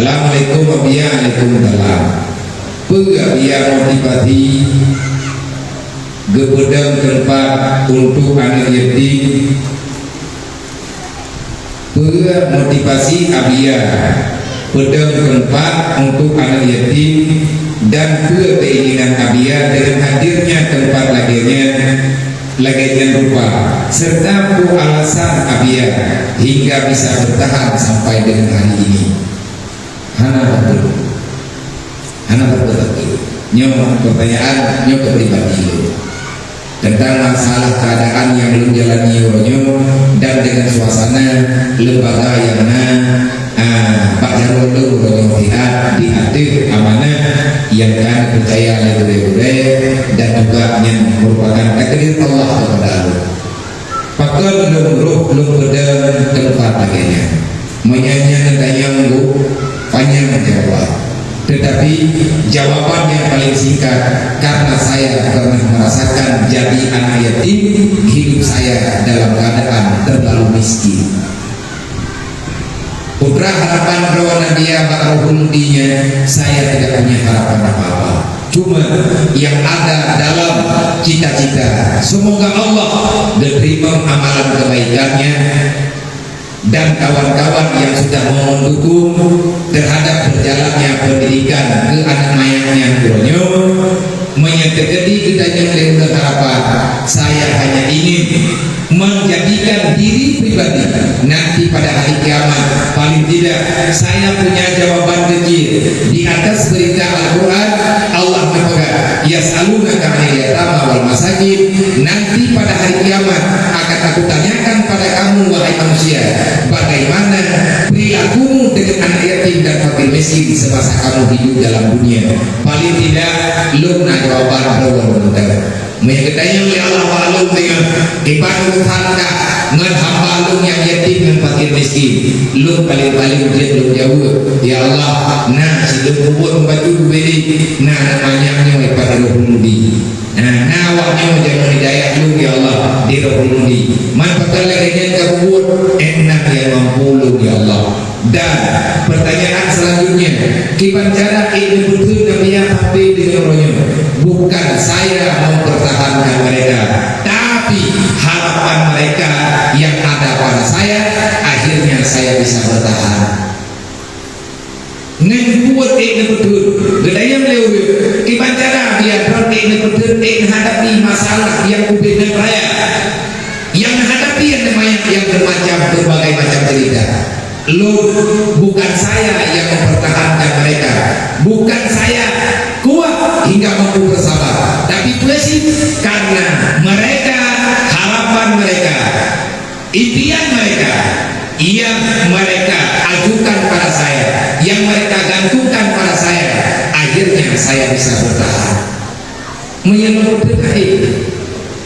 Assalamualaikum Waalaikumsalam. Pega dia motivasi gepedang tempat untuk anak yatim. Pega motivasi abia pedang tempat untuk anak yatim dan keinginan abia dengan hadirnya tempat lagian rupa serta alasan abia hingga bisa bertahan sampai dengan hari ini. Anak betul. Nyo pertanyaan nyo kepribadi lo tentang masalah keadaan yang belum jalan nyo dan dengan suasana lembaga yang Pak Jarwo lo lihat diatur amanah yang kan percaya lebih dan juga yang merupakan takdir Allah kepada lo. Pakar belum berdem tempat laginya menyanyi tanya panjang menjawab. Tetapi jawaban yang paling singkat, karena saya pernah merasakan jadi anak yatim, hidup saya dalam keadaan terlalu miskin. Putra harapan rawana dia bakrohundinya, saya tidak punya harapan apa-apa. Cuma yang ada dalam cita-cita, semoga Allah diterima amalan kebaikannya dan kawan-kawan yang sudah mendukung terhadap berjalannya pendidikan ke anak mayatnya Bronyo menyetujui kedanya oleh harapan. Saya hanya ingin menjadikan diri pribadi nanti pada hari kiamat paling tidak saya punya jawaban kecil di atas berita Al-Quran. Allah berkata yas'alunaka 'anil yatama wal masakin, nanti pada hari kiamat akan aku tanyakan pada kamu wahai manusia, bagaimana perilakumu dengan anak yatim dan fakir miskin semasa kamu hidup dalam dunia. Paling tidak lumna jawaban rawan mengetahui oleh Allah walum dengan ibadah tangga ngan hamba lum yang yatim dan fakir miskin. Lum paling-paling dia belum jauh ya Allah, nah silum kubur baju beli nah namanya nyo pada rohudi nah awaknya jangan hidayah lu ya Allah di rohudi man pakal lagi ke kubur enak ya mampu lu ya Allah. Dan pertanyaan selanjutnya, kipan cara ini betul Nabi yang hampir di seluruhnya. Bukan saya mempertahankan mereka, tapi harapan mereka yang ada pada saya, akhirnya saya bisa bertahan. Ngebuat ini betul, gedayang lewat. Kipan cara dia berarti ini betul, menghadapi masalah yang berbeda raya, yang menghadapi yang berbagai macam cerita. Lo bukan saya yang mempertahankan mereka, bukan saya kuat hingga mampu bersabar, tapi prinsip karena mereka, harapan mereka, impian mereka yang mereka ajukan pada saya, yang mereka gantungkan pada saya, akhirnya saya bisa bertahan. Menyambut terkait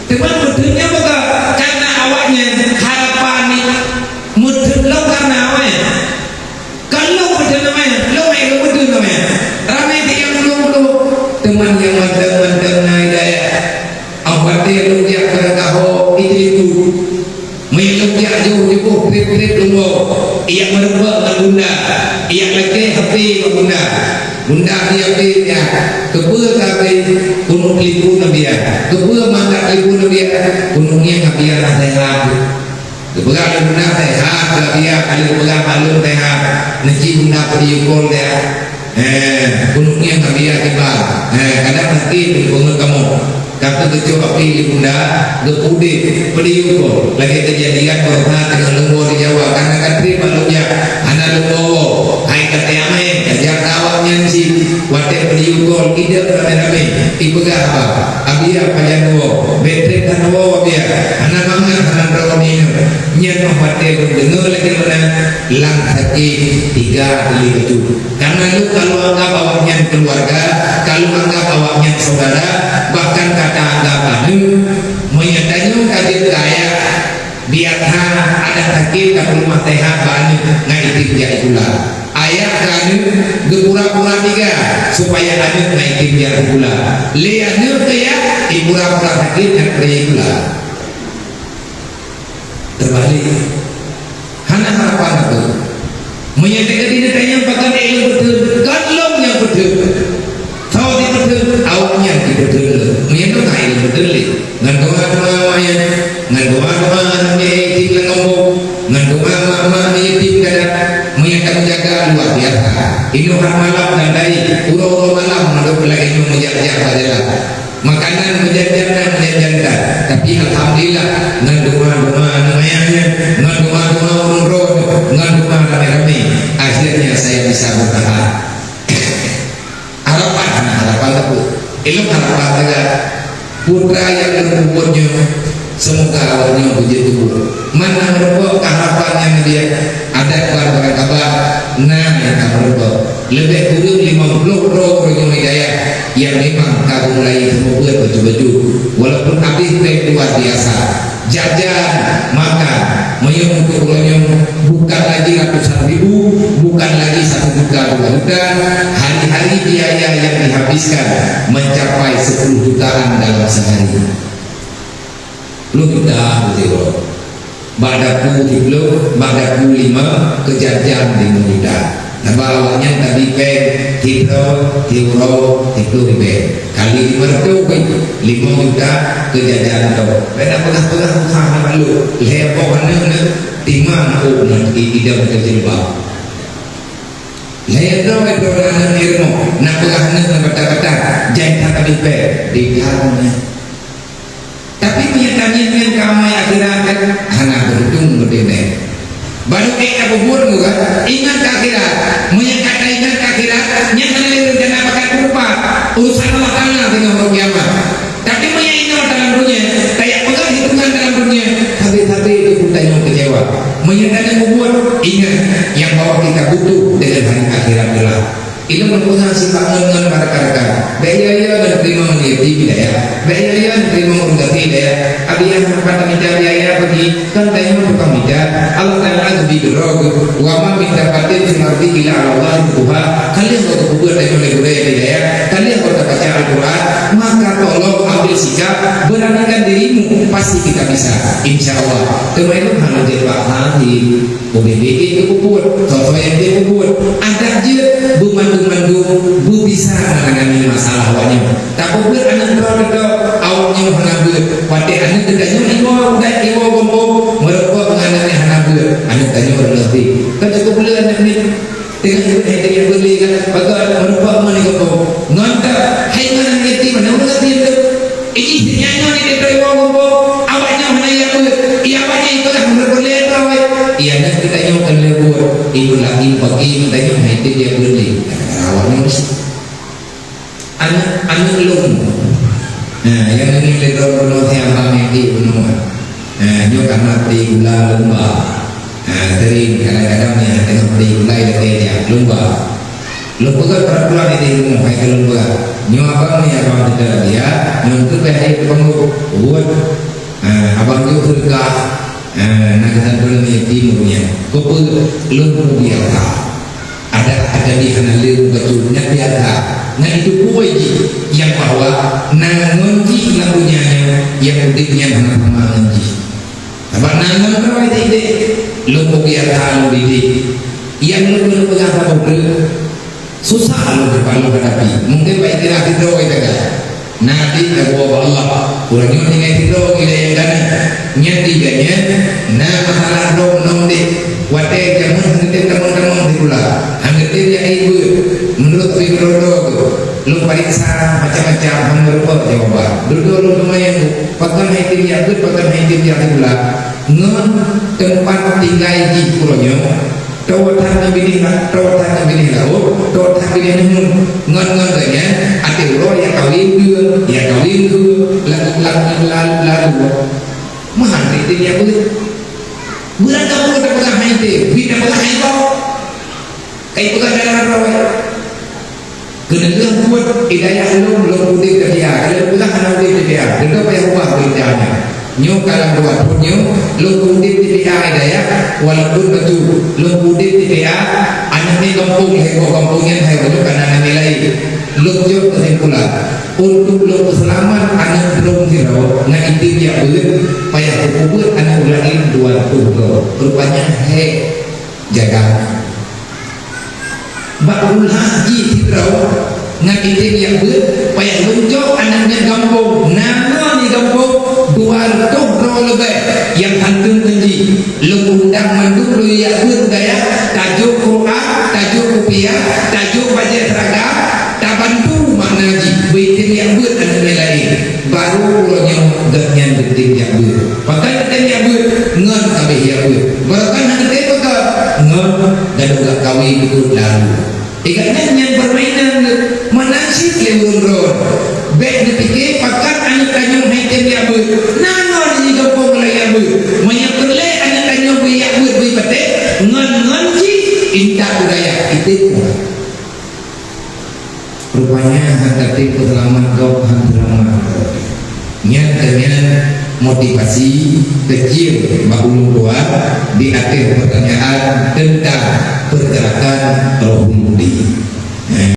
teman betulnya bukan karena awaknya harapan ini mudah lo karena awaknya kalau betul namanya lo betul namanya ramai yang belum teman yang mandang hidayah awatnya lo dia keragaho itu meluk dia jauh grip lumbo ia merubah bunda ia lagi hati bunda dia dia kebur tapi kuno lipu nabi kebur mangga lipu nabi kunungnya ngabiar sehat kebegal bunda sehat dia kali kebegal alun sehat neci bunda periukol dia kunungnya ngabiar kebal kadang nanti pengen kamu kata kecil api bunda gepude periukol lagi kejadian pernah dengan lembu di Jawa karena kan terima lumnya anak lembu hai kata yame ajar awaknya si wadah periukol tidak rame-rame ibegah apa abia pajanwo betrek tanwo abia anak mangan anak rawani nyen wadah dengar lagi mana lang sakit 3 kali itu karena lu kalau anggap awaknya keluarga, kalau anggap awaknya saudara, bahkan kata anggapan menyatanya kadir kaya biar ada sakit kalau rumah sehat banyak ngaitin dia itulah ayah kan gepura-pura 3 supaya ada ngaitin dia pula lihatnya kaya pura-pura sakit dan kaya pula terbalik hana harapan itu menyatakan ini tanya pakai ilmu luar biasa. Inu malam dan dari uro malam menurut lagi inu menjajah adalah makanan menjajah. Tapi alhamdulillah ngan rumah namanya ngan rumah umroh ngan rumah rame-rame. Akhirnya saya bisa bertahan. Harapan aku. Ilmu harapan agak putra yang berkumpulnya. Semoga awalnya puji tubuh. Mana merubah harapan yang dia ada keluar kabar. Nah yang merubah lebih kurang 50 roh hidayah yang memang kagum mulai semua baju-baju. Walaupun habis luar biasa. Jajan, makan, menyung untuk bukan lagi ratusan ribu, bukan lagi 1 juta, 2 juta. Hari-hari biaya yang dihabiskan mencapai 10 jutaan dalam sehari. Lu kita betul. Badaku 10, badaku 5 kejadian di muda. Nah bawahnya tadi peng, tiro, 10 ribu. Kali 500 5 juta kejadian tu. Beda pegang usaha malu. Lepo mana timang nanti tidak berjilbab. Lepo itu orang nirmo. Nak pegang kata-kata jangan tadi peng di dalamnya. Tapi menyatakan kamu akhirat kan hanya beruntung berdiri. Baru kita kubur juga ingat akhirat, menyatakan ingat akhirat, nyata lagi rencana pakai kurpa urusan Allah Taala dengan orang kiamat. Tapi menyingat dalam dunia, kayak pegang hitungan dalam dunia, tapi itu kita yang kecewa. Menyatakan kubur ingat yang bawa kita butuh dengan hari akhirat adalah. Itu mempunyai sifat dengan para-para biaya dan terima mengerti bidaya biaya terima mengerti bidaya abiyah kata minta biaya bagi kan tanya tukang minta Allah Ta'ala lebih gerog wama minta patin sinarti ila Allah Tuhan kalian kalau kubur tanya oleh bidaya kalian kalau baca Al-Quran maka tolong ambil sikap beranikan dirimu pasti kita bisa insya Allah kemarin hanya jadwal hati OBBG itu kubur contoh yang dia kubur ada je mandu bu bisa menangani masalah awaknya. Tak kubur anak itu awaknya mengambil. Pada anak tanya iwo dan iwo gombo mereka mengenai anak anak tanya lebih. Kan cukup beli anak ni dengan itu yang beli kan. Bagai mereka mana gombo. Ngantar hai mana ngerti mana orang ngerti itu. Ini nyanyi ni dia iwo gombo awaknya mana yang ia awaknya itu lah mereka lihat awak. Ia nak kita nyanyi lebur. Ibu lagi pagi tanya itu dia beli. Awalnya mesti anak lom. Nah, yang ini ledor yang kami di gunung. Nah, juga karena di gula lomba. Nah, dari kadang-kadang ya dengan di gula itu dia lomba. Lomba kan peraturan di gunung kayak lomba. Nyawa abang ni abang tidak dia. Untuk bahaya itu kamu buat. Abang tu berkah. Nak kita dulu ni timurnya. Kau pun lomba biasa. Ada di hanalir betulnya biasa. Nah itu kuaji yang bahwa nangonji nabunyanya yang udiknya nama nangonji. Apa nangon kau itu lu biasa lu didik. Yang lu pegang apa beri susah lu berpalu hadapi. Mungkin baik tidak tidur itu kan. Nanti aku Allah kurangnya tinggal tidur kita yang kan. Nyantiganya nah masalah dong dek. Wate jamun nanti teman-teman di pula. Hangatir ya ibu menurut Widodo lu periksa macam-macam menurut jawaban. Dulu lumayan pakai hitim ya pula. Ngon tempat tinggal di pulaunya. Tawatan pilih laut, tawatan pilih ngon tanya. Ada orang yang kawin ke, lalu mahal hitim ya pula. Bulan kamu tak pegang hitim, tidak pegang hitim. Kayak pegang dalam rawa. Kena buat hidayah belum putih ke dia. Kalau pegang anak putih ke dia, dia payah ubah beritanya. Nyo kalau buat nyo, lu putih ke dia hidayah. Walaupun betul, lu putih ke dia. Anak ni kampung, heko kampungnya heko karena nilai. Lu jauh kesimpulan. Untuk lu selamat anak belum tirau. Nah itu dia betul. Payah kubur anak ulangin 20 rupanya jaga bakul haji tirau ngakitin yang ber payah lunjok anaknya gampung nama ni gampung 200 lebih yang kandung kenji lu undang manduk lu ya ber daya tajuk Quran tajuk rupiah tajuk baca seragam tak bantu makna ji berikir yang ber dan lain baru ulanya ganyan detik yang ber pakai detik yang ber ngan kabeh yang ber bahkan detik pakai ngan dan juga kawin ikut lalu ikatnya yang permainan menasib lewat road baik detik pakat anak kanyang haitem yang ber nangon di kampung yang ber banyak terlek anak kanyang yang ber berbatik ngan ji indah budaya itu rupanya hati selamat kau selamat nyatanya motivasi kecil bahulu tua di akhir pertanyaan tentang pergerakan roh budi